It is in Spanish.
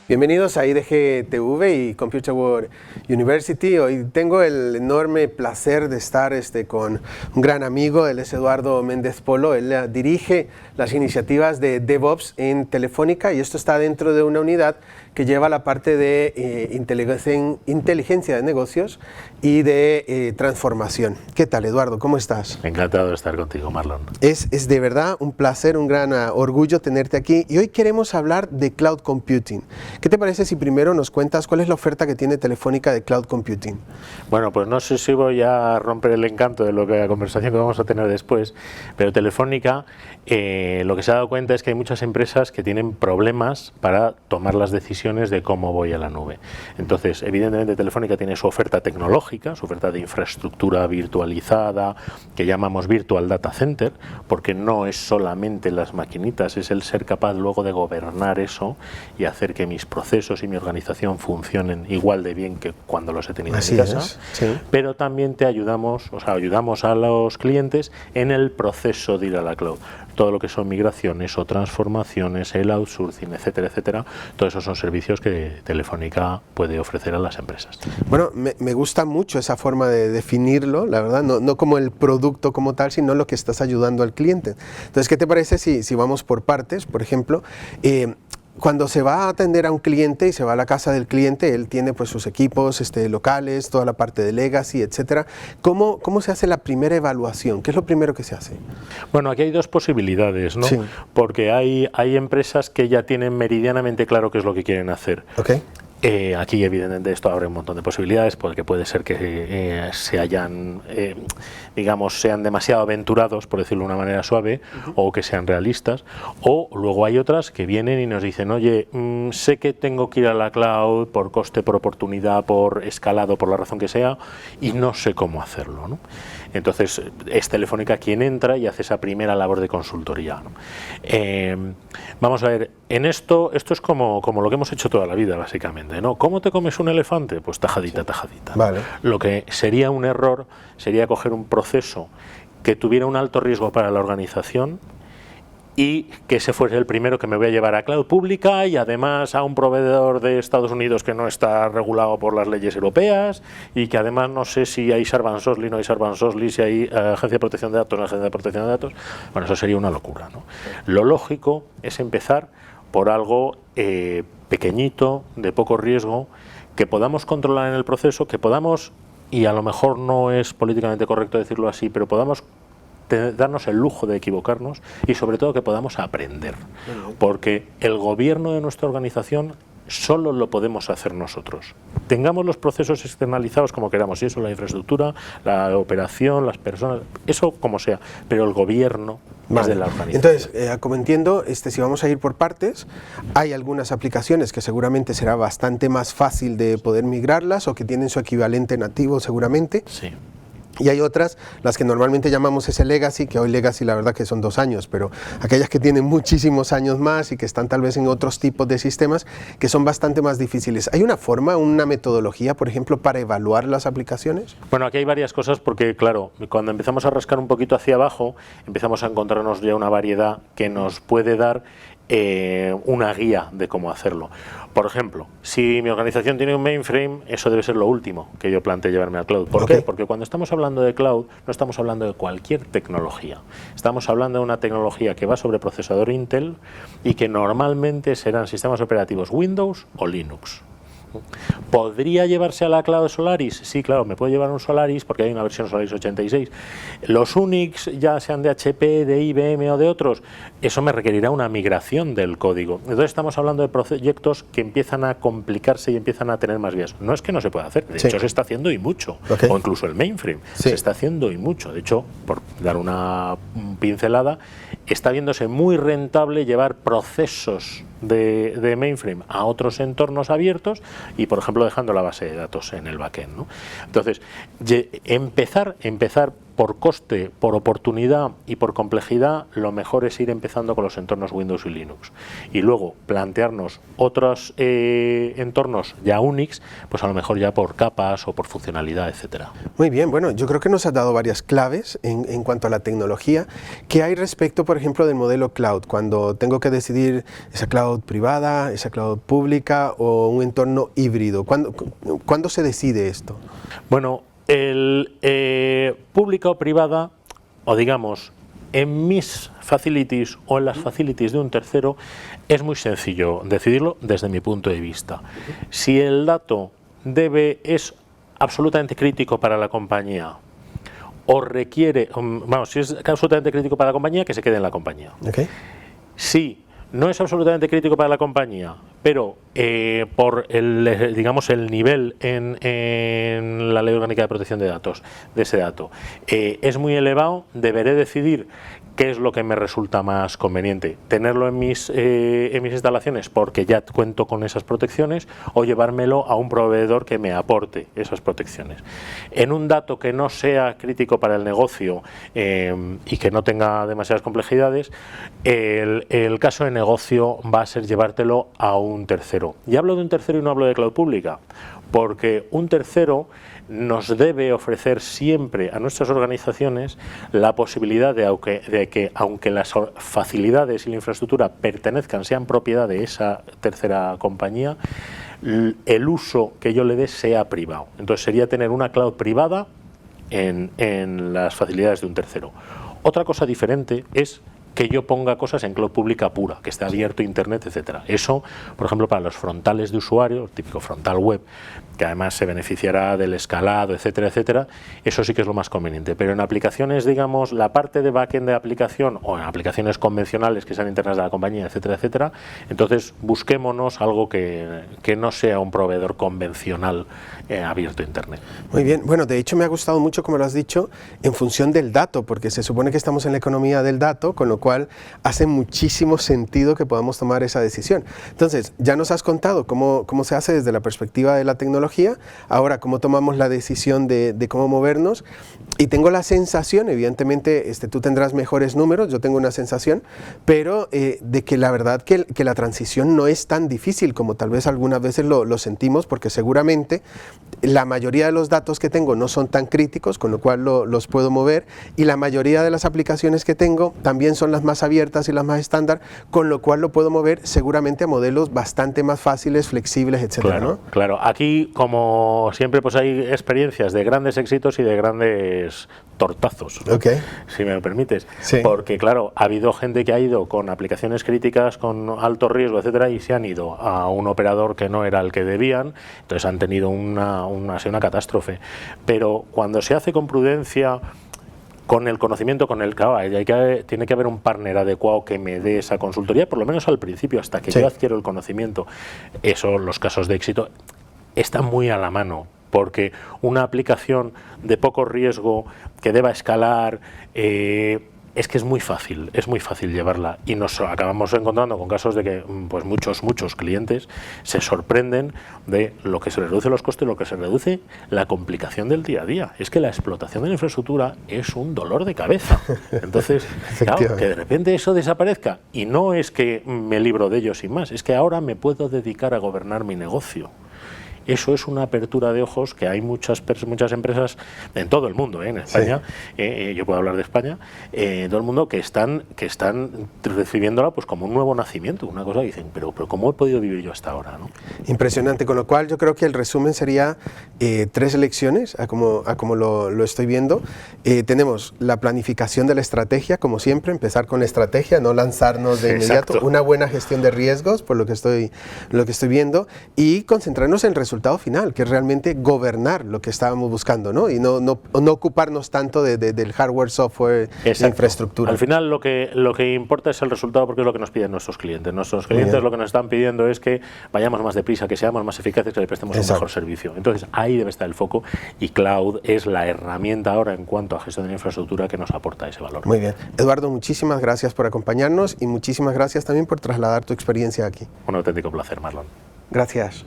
Bienvenidos a IDG TV y Computer World University. Hoy tengo el enorme placer de estar con un gran amigo. Él es Eduardo Méndez Polo. Él dirige las iniciativas de DevOps en Telefónica y esto está dentro de una unidad que lleva la parte de inteligencia de negocios y de transformación. ¿Qué tal, Eduardo? ¿Cómo estás? Encantado de estar contigo, Marlon. Es de verdad un placer, un gran orgullo tenerte aquí y hoy queremos hablar de Cloud Computing. ¿Qué te parece si primero nos cuentas cuál es la oferta que tiene Telefónica de Cloud Computing? Bueno, pues no sé si voy a romper el encanto de la conversación que vamos a tener después, pero Telefónica lo que se ha dado cuenta es que hay muchas empresas que tienen problemas para tomar las decisiones de cómo voy a la nube. Entonces, evidentemente Telefónica tiene su oferta tecnológica, su oferta de infraestructura virtualizada, que llamamos Virtual Data Center, porque no es solamente las maquinitas, es el ser capaz luego de gobernar eso y hacer que mis procesos y mi organización funcionen igual de bien que cuando los he tenido en mi casa. Sí. Pero también ayudamos a los clientes en el proceso de ir a la cloud. Todo lo que son migraciones o transformaciones, el outsourcing, etcétera, etcétera, todos esos son servicios que Telefónica puede ofrecer a las empresas. Bueno, me gusta mucho esa forma de definirlo, la verdad, no como el producto como tal, sino lo que estás ayudando al cliente. Entonces, ¿qué te parece si vamos por partes? Por ejemplo, cuando se va a atender a un cliente y se va a la casa del cliente, él tiene pues sus equipos locales, toda la parte de legacy, etcétera. ¿Cómo se hace la primera evaluación? ¿Qué es lo primero que se hace? Bueno, aquí hay dos posibilidades, ¿no? Sí. Porque hay empresas que ya tienen meridianamente claro qué es lo que quieren hacer. Okay. Aquí evidentemente esto abre un montón de posibilidades porque puede ser que sean demasiado aventurados, por decirlo de una manera suave, o que sean realistas, o luego hay otras que vienen y nos dicen, oye, sé que tengo que ir a la cloud por coste, por oportunidad, por escalado, por la razón que sea, y no sé cómo hacerlo, ¿no? Entonces es Telefónica quien entra y hace esa primera labor de consultoría, ¿no? Vamos a ver, en esto es como lo que hemos hecho toda la vida, básicamente, ¿no? ¿Cómo te comes un elefante? Pues tajadita, tajadita. Vale. Lo que sería un error sería coger un proceso que tuviera un alto riesgo para la organización y que ese fuese el primero que me voy a llevar a cloud pública y además a un proveedor de Estados Unidos que no está regulado por las leyes europeas y que además no sé si hay Sarbanes-Oxley, no hay Sarbanes-Oxley, si hay Agencia de Protección de Datos, no hay Agencia de Protección de Datos. Bueno, eso sería una locura, ¿no? Lo lógico es empezar por algo pequeñito, de poco riesgo, que podamos controlar en el proceso, que podamos, y a lo mejor no es políticamente correcto decirlo así, pero podamos darnos el lujo de equivocarnos y sobre todo que podamos aprender, porque el gobierno de nuestra organización solo lo podemos hacer nosotros. Tengamos los procesos externalizados como queramos, y eso la infraestructura, la operación, las personas, eso como sea, pero el gobierno es de la organización. Entonces, como entiendo, si vamos a ir por partes, hay algunas aplicaciones que seguramente será bastante más fácil de poder migrarlas o que tienen su equivalente nativo seguramente. Sí. Y hay otras, las que normalmente llamamos ese legacy, que hoy legacy la verdad que son 2 años, pero aquellas que tienen muchísimos años más y que están tal vez en otros tipos de sistemas que son bastante más difíciles. ¿Hay una forma, una metodología, por ejemplo, para evaluar las aplicaciones? Bueno, aquí hay varias cosas porque, claro, cuando empezamos a rascar un poquito hacia abajo, empezamos a encontrarnos ya una variedad que nos puede dar una guía de cómo hacerlo. Por ejemplo, si mi organización tiene un mainframe, eso debe ser lo último que yo plantee llevarme al cloud. ¿Por qué? Porque cuando estamos hablando de cloud, no estamos hablando de cualquier tecnología. Estamos hablando de una tecnología que va sobre procesador Intel y que normalmente serán sistemas operativos Windows o Linux. ¿Podría llevarse a la cloud Solaris? Sí, claro, me puedo llevar un Solaris porque hay una versión Solaris 86. Los Unix, ya sean de HP, de IBM o de otros, eso me requerirá una migración del código. Entonces estamos hablando de proyectos que empiezan a complicarse y empiezan a tener más vías. No es que no se pueda hacer, de hecho se está haciendo y mucho. O incluso el mainframe, se está haciendo y mucho. De hecho, por dar una pincelada, está viéndose muy rentable llevar procesos de mainframe a otros entornos abiertos y, por ejemplo, dejando la base de datos en el backend, ¿no? Entonces, empezar por coste, por oportunidad y por complejidad, lo mejor es ir empezando con los entornos Windows y Linux. Y luego plantearnos otros entornos ya Unix, pues a lo mejor ya por capas o por funcionalidad, etcétera. Muy bien, bueno, yo creo que nos has dado varias claves en cuanto a la tecnología. ¿Qué hay respecto, por ejemplo, del modelo cloud? Cuando tengo que decidir esa cloud privada, esa cloud pública o un entorno híbrido. ¿Cuándo se decide esto? Bueno, pública o privada, o digamos, en mis facilities o en las facilities de un tercero, es muy sencillo decidirlo desde mi punto de vista. Si el dato es absolutamente crítico para la compañía o requiere, vamos, si es absolutamente crítico para la compañía, que se quede en la compañía. Okay. Si no es absolutamente crítico para la compañía, pero por el nivel en la Ley Orgánica de Protección de Datos, de ese dato, es muy elevado, deberé decidir qué es lo que me resulta más conveniente, tenerlo en mis instalaciones porque ya cuento con esas protecciones, o llevármelo a un proveedor que me aporte esas protecciones. En un dato que no sea crítico para el negocio y que no tenga demasiadas complejidades, el caso de negocio va a ser llevártelo a un tercero. Y hablo de un tercero y no hablo de cloud pública, porque un tercero nos debe ofrecer siempre a nuestras organizaciones la posibilidad de que aunque las facilidades y la infraestructura sean propiedad de esa tercera compañía, el uso que yo le dé sea privado. Entonces sería tener una cloud privada en las facilidades de un tercero. Otra cosa diferente es que yo ponga cosas en cloud pública pura, que esté abierto internet, etcétera. Eso, por ejemplo, para los frontales de usuario, el típico frontal web, que además se beneficiará del escalado, etcétera, etcétera, eso sí que es lo más conveniente. Pero en aplicaciones, digamos, la parte de backend de aplicación o en aplicaciones convencionales que sean internas de la compañía, etcétera, etcétera, entonces busquémonos algo que no sea un proveedor convencional abierto a internet. Muy bien, bueno, de hecho me ha gustado mucho, como lo has dicho, en función del dato, porque se supone que estamos en la economía del dato, con lo cual hace muchísimo sentido que podamos tomar esa decisión. Entonces, ya nos has contado cómo se hace desde la perspectiva de la tecnología, ahora cómo tomamos la decisión de cómo movernos, y tengo la sensación, evidentemente tú tendrás mejores números, yo tengo una sensación, pero de que la verdad que la transición no es tan difícil como tal vez algunas veces lo sentimos, porque seguramente la mayoría de los datos que tengo no son tan críticos, con lo cual los puedo mover, y la mayoría de las aplicaciones que tengo también son las más abiertas y las más estándar, con lo cual lo puedo mover seguramente a modelos bastante más fáciles, flexibles, etcétera, claro, ¿no? Claro, aquí como siempre pues hay experiencias de grandes éxitos y de grandes tortazos, ¿no? Okay. Si me lo permites, Sí. Porque claro, ha habido gente que ha ido con aplicaciones críticas, con alto riesgo, etcétera, y se han ido a un operador que no era el que debían, entonces han tenido una catástrofe. Pero cuando se hace con prudencia, con el conocimiento, tiene que haber un partner adecuado que me dé esa consultoría, por lo menos al principio, hasta que Sí. yo adquiero el conocimiento. Eso, los casos de éxito están muy a la mano, porque una aplicación de poco riesgo que deba escalar, es que es muy fácil llevarla, y nos acabamos encontrando con casos de que pues muchos clientes se sorprenden de lo que se reduce los costes, lo que se reduce la complicación del día a día. Es que la explotación de la infraestructura es un dolor de cabeza. Entonces, claro, que de repente eso desaparezca, y no es que me libro de ello sin más, es que ahora me puedo dedicar a gobernar mi negocio. Eso es una apertura de ojos que hay muchas empresas en todo el mundo, en España, sí. Yo puedo hablar de España, en todo el mundo que están recibiéndola pues como un nuevo nacimiento, una cosa que dicen, pero ¿cómo he podido vivir yo hasta ahora, ¿no? Impresionante, con lo cual yo creo que el resumen sería 3 lecciones, a como lo estoy viendo. Tenemos la planificación de la estrategia, como siempre, empezar con la estrategia, no lanzarnos de inmediato. Exacto. Una buena gestión de riesgos, por lo que estoy viendo, y concentrarnos en el resultado final, que es realmente gobernar lo que estábamos buscando, ¿no? Y no ocuparnos tanto del hardware, software, de infraestructura. Al final lo que importa es el resultado, porque es lo que nos piden nuestros clientes. Nuestros clientes lo que nos están pidiendo es que vayamos más deprisa, que seamos más eficaces, que le prestemos un mejor servicio. Entonces ahí debe estar el foco, y cloud es la herramienta ahora en cuanto a gestión de la infraestructura que nos aporta ese valor. Muy bien. Eduardo, muchísimas gracias por acompañarnos, y muchísimas gracias también por trasladar tu experiencia aquí. Un auténtico placer, Marlon. Gracias.